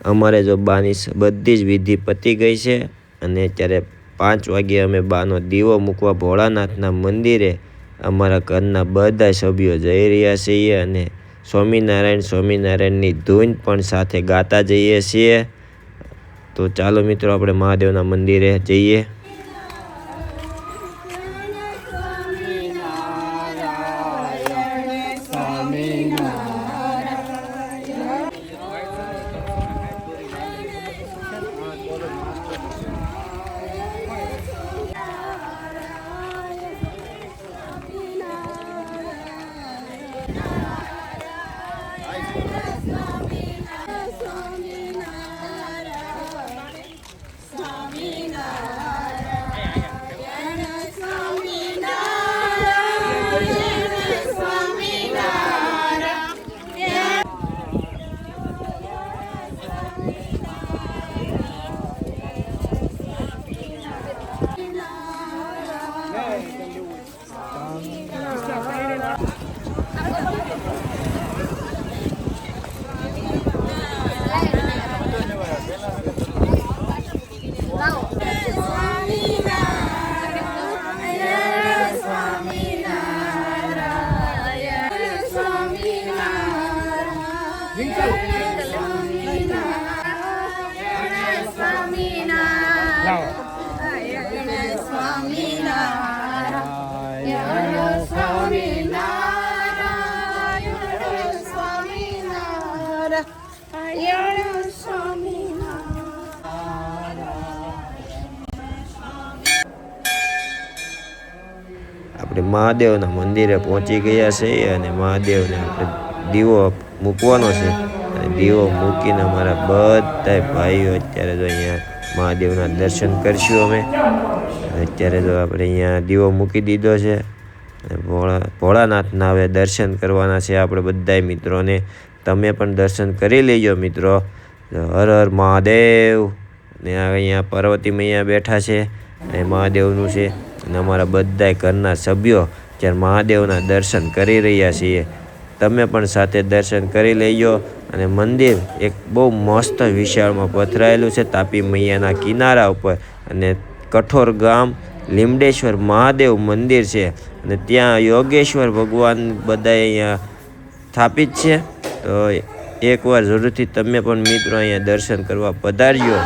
અમારે જો બાની બધી જ વિધિ પતી ગઈ છે અને અત્યારે 5 વાગે અમે બાનો દીવો મૂકવા ભોળાનાથના મંદિરે અમારા ઘરના બધા સભ્યો જઈ રહ્યા છીએ અને સ્વામિનારાયણની ધૂન પણ સાથે ગાતા જઈએ છીએ। તો ચાલો મિત્રો આપણે મહાદેવના મંદિરે જઈએ। આપણે મહાદેવના મંદિરે પહોંચી ગયા છીએ અને મહાદેવને આપણે દીવો મૂકવાનો છે અને દીવો મૂકીને અમારા બધા ભાઈઓ અત્યારે જો અહીંયા મહાદેવના દર્શન કરશું અમે। અત્યારે જો આપણે અહીંયા દીવો મૂકી દીધો છે અને ભોળાનાથના હવે દર્શન કરવાના છે આપણે બધા મિત્રોને। તમે પણ દર્શન કરી લેજો મિત્રો। હર હર મહાદેવ। ને અહીંયા પાર્વતી મૈયા બેઠા છે અને મહાદેવનું છે અને અમારા બધા ઘરના સભ્યો જ્યારે મહાદેવના દર્શન કરી રહ્યા છીએ। તમે પણ સાથે દર્શન કરી લેજો। અને મંદિર એક બહુ મસ્ત વિશાળમાં પથરાયેલું છે તાપી મૈયાના કિનારા ઉપર અને કઠોર ગામ લીમડેશ્વર મહાદેવ મંદિર છે અને ત્યાં યોગેશ્વર ભગવાન બધા અહીંયા સ્થાપિત છે। તો એકવાર જરૂરથી તમે પણ મિત્રો અહીંયા દર્શન કરવા પધારજો।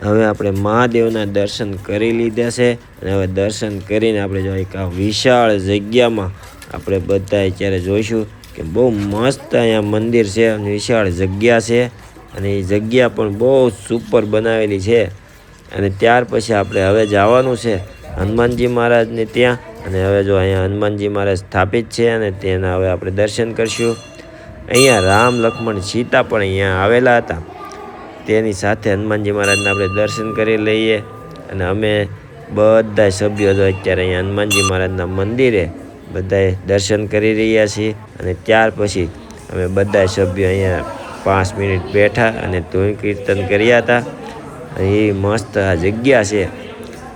હવે આપણે મહાદેવના દર્શન કરી લીધા છે અને હવે દર્શન કરીને આપણે જો એક આ વિશાળ જગ્યામાં આપણે બધા અત્યારે જોઈશું કે બહુ મસ્ત અહીંયા મંદિર છે અને વિશાળ જગ્યા છે અને એ જગ્યા પણ બહુ સુપર બનાવેલી છે। અને ત્યાર પછી આપણે હવે જવાનું છે હનુમાનજી મહારાજને ત્યાં અને હવે જો અહીંયા હનુમાનજી મહારાજ સ્થાપિત છે અને તેના હવે આપણે દર્શન કરશું। અહીંયા રામ લક્ષ્મણ સીતા પણ અહીંયા આવેલા હતા તેની સાથે હનુમાનજી મહારાજના આપણે દર્શન કરી લઈએ। અને અમે બધા સભ્યો તો અત્યારે અહીંયા હનુમાનજી મહારાજના મંદિરે બધાએ દર્શન કરી રહ્યા છીએ અને ત્યાર પછી અમે બધા સભ્યો અહીંયા 5 મિનિટ બેઠા અને ધૂન કીર્તન કર્યા હતા। એ મસ્ત આ જગ્યા છે।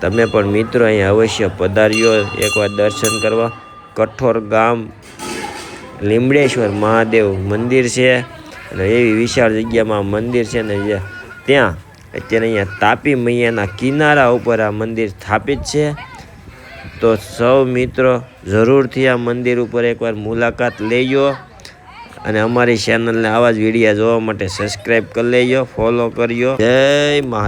તમે પણ મિત્રો અહીંયા અવશ્ય પધાર્યો એકવાર દર્શન કરવા। કઠોર ગામ લીમડેશ્વર મહાદેવ મંદિર છે અને એવી વિશાળ જગ્યામાં મંદિર છે ને ત્યાં અત્યારે અહીંયા તાપી મૈયાના કિનારા ઉપર આ મંદિર સ્થાપિત છે। તો સૌ મિત્રો જરૂરથી આ મંદિર ઉપર એકવાર મુલાકાત લેજો અને અમારી ચેનલને આવા જ વિડીયો જોવા માટે સબસ્ક્રાઈબ કરી લેજો, ફોલો કરજો. જય મહાદેવ.